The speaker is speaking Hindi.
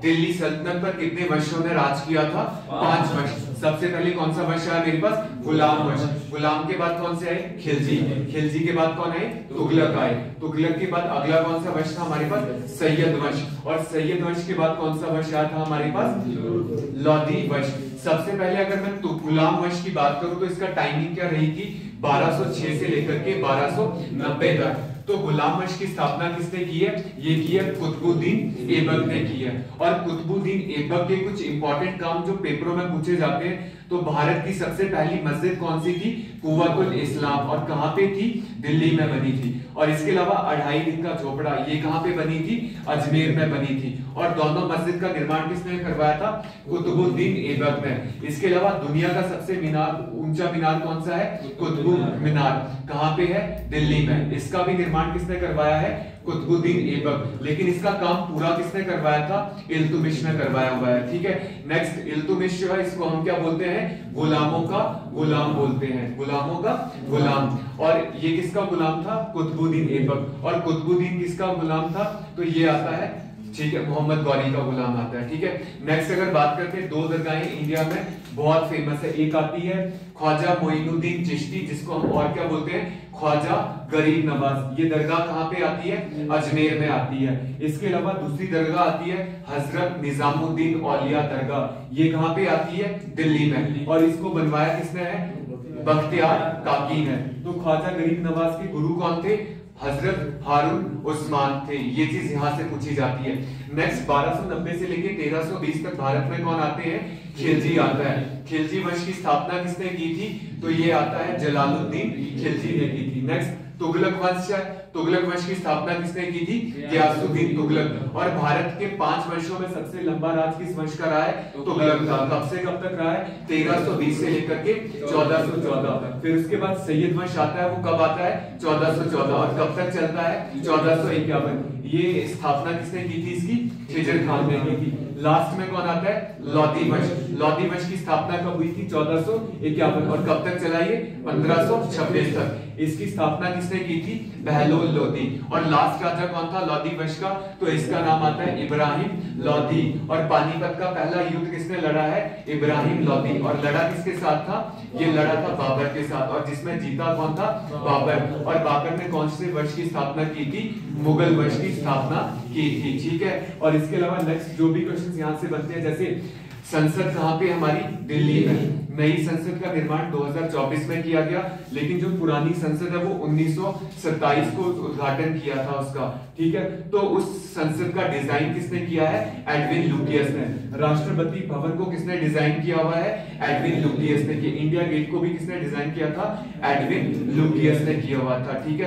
दिल्ली सल्तनत पर कितने वर्षों में राज किया था? 5 वर्ष। सबसे पहले कौन सा वंश आया मेरे पास? गुलाम वंश। गुलाम के बाद कौन से आए? खिलजी। खिलजी के बाद कौन आए? तुगलक आए। तुगलक के बाद अगला कौन सा वंश था हमारे पास? सैयद वंश। और सैयद वंश के बाद कौन सा वंश आया था हमारे पास? लोधी वंश। सबसे पहले अगर मैं गुलाम वंश की बात करूं तो इसका टाइमिंग क्या रही थी? 1206 से लेकर के 1290 तक। तो गुलाम वंश की स्थापना किसने की है? ये की है कुतुबुद्दीन ऐबक ने की है। और कुतुबुद्दीन ऐबक के कुछ इंपॉर्टेंट काम जो पेपरों में पूछे जाते हैं, तो भारत की सबसे पहली मस्जिद कौन सी थी? कुव्वतुल इस्लाम। और कहां पे थी? दिल्ली में बनी थी। और इसके अलावा 2.5 दिन का झोपड़ा, ये कहां पे बनी थी? अजमेर में बनी थी। और दोनों मस्जिद का निर्माण किसने करवाया था? कुतुबुद्दीन ऐबक ने। इसके अलावा दुनिया का सबसे ऊंचा मीनार कौन सा है? कुतुब मीनार। कहां पे है? दिल्ली में। इसका भी निर्माण किसने करवाया है? कुतुबुद्दीन ऐबक। लेकिन इसका काम पूरा किसने करवाया था? इल्तुतमिश ने करवाया हुआ है। ठीक है। नेक्स्ट, इल्तुतमिश जो है इसको हम क्या बोलते हैं? गुलामों का गुलाम बोलते हैं। गुलामों का गुलाम। और ये किसका गुलाम था? कुतुबुद्दीन ऐबक। और कुतुबुद्दीन किसका गुलाम था? तो ये आता है, ठीक है, मोहम्मद गौरी का गुलाम आता है। ठीक है। नेक्स्ट अगर बात करते हैं, 2 दरगाहें इंडिया में बहुत फेमस है। एक आती है ख्वाजा मोइनुद्दीन चिश्ती, जिसको हम और क्या बोलते हैं? ख्वाजा गरीब नवाज। ये दरगाह कहां पे आती है? अजमेर में आती है। इसके अलावा दूसरी दरगाह आती है हजरत निजामुद्दीन औलिया दरगाह। ये कहां पे आती है? दिल्ली में। और इसको बनवाया किसने है? बख्तियार काकी ने। तो ख्वाजा गरीब नवाज के गुरु कौन थे? हजरत हारून उस्मान थे। ये चीज यहां से पूछी जाती है। नेक्स्ट, 1290 से लेके 1320 तक भारत में कौन आते हैं? खिलजी आता है। खिलजी वंश की स्थापना किसने की थी? तो ये आता है जलालुद्दीन खिलजी ने की थी। नेक्स्ट, तुगलक वंश है। तुगलक वंश की स्थापना किसने की थी? गियासुद्दीन तुगलक। और भारत के 5 वंशों में सबसे लंबा राज किस वंश का रहा है? तुगलक का। कब से कब तक रहा है? 1320 से लेकर के 1414। फिर उसके बाद सैयद वंश आता है। वो कब आता है? 1414। और कब तक चलता है? 1451। ये स्थापना किसने की थी इसकी? खिजर खान ने की थी। लास्ट में कौन आता है? लोधी वंश। लोधी वंश की स्थापना कब हुई थी? 1451। और कब तक चला ये? 1526 तक। इसकी स्थापना किसने की थी? बहलोल लोधी। और लास्ट राजा कौन था लोधी वंश का? तो इसका नाम आता है इब्राहिम लोधी। और पानीपत का पहला युद्ध किसने लड़ा है? इब्राहिम लोधी। और लड़ा किसके साथ था? ये लड़ा था बाबर के साथ। और जिसमें जीता कौन था? बाबर। और बाबर ने कौन से वंश की स्थापना की थी? मुगल वंश की स्थापना की थी। ठीक है। और इसके अलावा नेक्स्ट जो भी क्वेश्चन यहाँ से बनते हैं, जैसे संसद कहां पे? हमारी दिल्ली में। नई संसद का निर्माण 2024 में किया गया, लेकिन जो पुरानी संसद है वो 1927 को उद्घाटन किया था उसका। ठीक है। तो उस संसद का डिजाइन किसने किया है? एडविन लुटियस ने। राष्ट्रपति भवन को किसने डिजाइन किया हुआ है? एडविन लुटियस ने किया। इंडिया गेट को भी किसने डिजाइन किया था? एडविन लुटियस ने किया हुआ था। ठीक है।